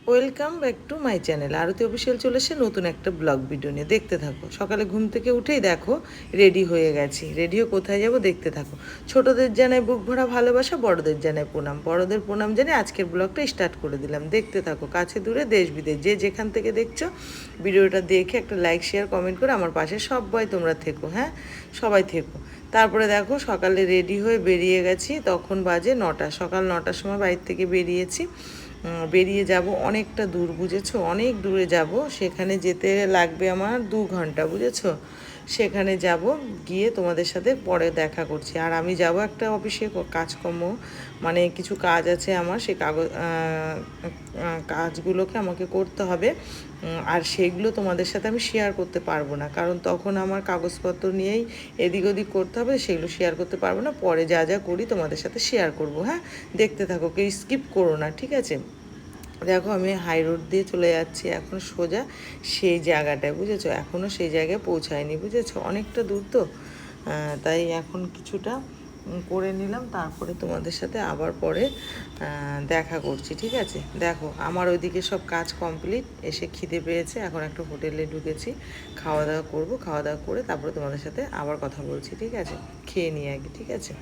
Welcome back to my channel. Aarti official চলে এসে নতুন একটা ব্লগ ভিডিও নিয়ে দেখতে থাকো। সকালে ঘুম থেকে উঠেই দেখো রেডি হয়ে গেছি। রেডিও কোথায় যাব দেখতে থাকো। ছোটদের জানাই বুক ভরা ভালোবাসা, বড়দের জানাই প্রণাম। বড়দের প্রণাম জানিয়ে আজকের ব্লগটা স্টার্ট করে দিলাম। দেখতে থাকো, কাছে দূরে দেশ বিদেশ যে যেখান থেকে দেখছো ভিডিওটা দেখে একটা লাইক শেয়ার কমেন্ট করে আমার পাশে সবাই তোমরা থেকো, হ্যাঁ সবাই থেকো। তারপরে দেখো সকালে রেডি হয়ে বেরিয়ে গেছি, তখন বাজে 9টা। সকাল 9টার সময় বাড়ির থেকে বেরিয়েছি। বেরিয়ে যাব অনেকটা দূর, বুঝেছো, অনেক দূরে যাব। সেখানে যেতে লাগবে আমার 2 ঘন্টা, বুঝেছো। সেখানে যাব, গিয়ে তোমাদের সাথে পরে দেখা করছি। আর আমি যাব একটা অফিসে কাজকর্ম, মানে কিছু কাজ আছে আমার, সেই কাজগুলোকে আমাকে করতে হবে। আর সেগুলো তোমাদের সাথে আমি শেয়ার করতে পারবো না, কারণ তখন আমার কাগজপত্র নিয়েই এদিক ওদিক করতে হবে, সেগুলো শেয়ার করতে পারবো না। পরে যা যা করি তোমাদের সাথে শেয়ার করব, হ্যাঁ। দেখতে থাকো, কেউ স্কিপ করো না, ঠিক আছে। দেখো আমি হাই রোড দিয়ে চলে যাচ্ছি এখন সোজা সেই জায়গাটায়, বুঝেছো। এখনও সেই জায়গায় পৌঁছায়নি, বুঝেছো, অনেকটা দূর তো। তাই এখন কিছুটা করে নিলাম, তারপরে তোমাদের সাথে আবার পরে দেখা করছি, ঠিক আছে। দেখো আমার ওইদিকে সব কাজ কমপ্লিট, এসে খিদে পেয়েছে, এখন একটা হোটেলে ঢুকেছি, খাওয়া দাওয়া করবো। খাওয়া দাওয়া করে তারপরে তোমাদের সাথে আবার কথা বলছি, ঠিক আছে। খেয়ে নিয়ে আগে, ঠিক আছে।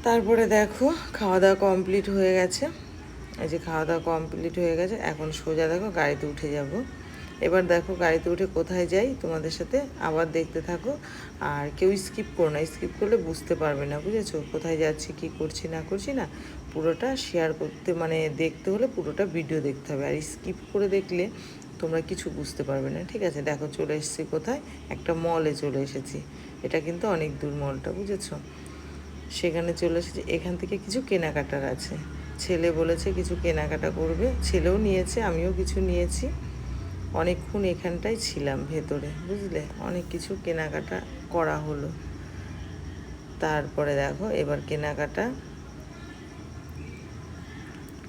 তারপরে দেখো খাওয়া দাওয়া কমপ্লিট হয়ে গেছে। এই যে খাওয়া দাওয়া কমপ্লিট হয়ে গেছে, এখন সোজা দেখো গাড়িতে উঠে যাব। এবার দেখো গাড়িতে উঠে কোথায় যাই তোমাদের সাথে আবার দেখতে থাকো। আর কেউ স্কিপ করো না, স্কিপ করলে বুঝতে পারবে না, বুঝেছো, কোথায় যাচ্ছি, কি করছি না করছি না। পুরোটা শেয়ার করতে, মানে দেখতে হলে পুরোটা ভিডিও দেখতে হবে। আর স্কিপ করে দেখলে তোমরা কিছু বুঝতে পারবে না, ঠিক আছে। দেখো চলে এসেছি কোথায়, একটা মলে চলে এসেছি। এটা কিন্তু অনেক দূর মলটা, বুঝেছো। সেখানে চলে এসেছি, এখান থেকে কিছু কেনাকাটার আছে। ছেলে বলেছে কিছু কেনাকাটা করবে, ছেলেও নিয়েছে, আমিও কিছু নিয়েছি। অনেকক্ষণ এখানটায় ছিলাম ভেতরে, বুঝলে, অনেক কিছু কেনাকাটা করা হলো। তারপরে দেখো এবার কেনাকাটা,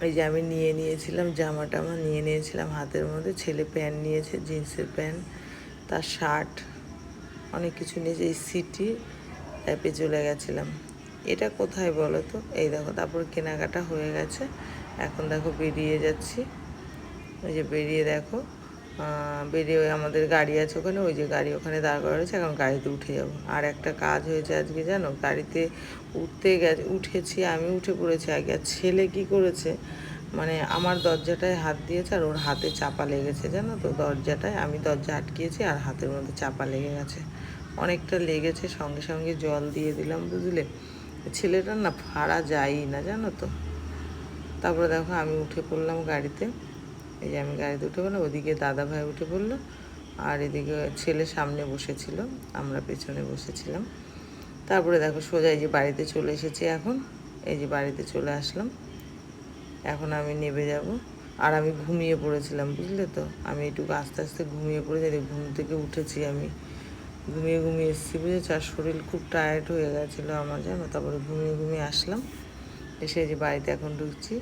এই যে আমি নিয়েছিলাম জামা টামা নিয়ে নিয়েছিলাম হাতের মধ্যে। ছেলে প্যান্ট নিয়েছে, জিন্সের প্যান্ট, তার শার্ট, অনেক কিছু নিয়েছে। এই সিটি অ্যাপে চলে গেছিলাম। এটা কোথায় বলো তো, এই দেখো। তারপর কেনাকাটা হয়ে গেছে, এখন দেখো বেরিয়ে যাচ্ছি। ওই যে বেরিয়ে দেখো, বেরিয়ে ওই আমাদের গাড়ি আছে ওখানে, ওই যে গাড়ি ওখানে দাঁড় করা রয়েছে, এখন গাড়িতে উঠে যাব। আর একটা কাজ হয়েছে আজকে, জানো, গাড়িতে উঠেছি, আমি উঠে পড়েছি আগে। আর ছেলে কী করেছে, মানে আমার দরজাটায় হাত দিয়েছে, আর ওর হাতে চাপা লেগেছে, জানো তো, দরজাটায়। আমি দরজা আটকিয়েছি আর হাতের মধ্যে চাপা লেগে গেছে, অনেকটা লেগেছে। সঙ্গে সঙ্গে জল দিয়ে দিলাম, বুঝলে। ছেলেটার না ভাড়া যায়ই না, জানো তো। তারপরে দেখো আমি উঠে পড়লাম গাড়িতে। এই যে আমি গাড়িতে উঠে পড়লাম, ওদিকে দাদা ভাই উঠে পড়লো, আর এদিকে ছেলে সামনে বসেছিল, আমরা পেছনে বসেছিলাম। তারপরে দেখো সোজা এই যে বাড়িতে চলে এসেছি এখন। এই যে বাড়িতে চলে আসলাম, এখন আমি নেমে যাব। আর আমি ঘুমিয়ে পড়েছিলাম, বুঝলে তো। আমি একটু আস্তে আস্তে ঘুমিয়ে পড়েছি, ঘুম থেকে উঠেছি আমি, ঘুমিয়ে ঘুমিয়ে এসেছি, বুঝেছি। আর শরীর খুব টায়ার্ড হয়ে গেছিলো আমার, জানো। তারপরে ঘুমিয়ে ঘুমিয়ে আসলাম, এসে যে বাড়িতে এখন ঢুকছি।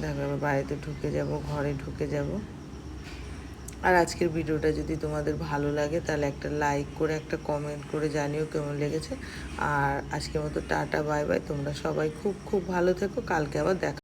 দেখো এবার বাড়িতে ঢুকে যাব, ঘরে ঢুকে যাব। আর আজকের ভিডিওটা যদি তোমাদের ভালো লাগে তাহলে একটা লাইক করে একটা কমেন্ট করে জানিও কেমন লেগেছে। আর আজকের মতো টাটা বাই বাই। তোমরা সবাই খুব খুব ভালো থেকো, কালকে আবার দেখা।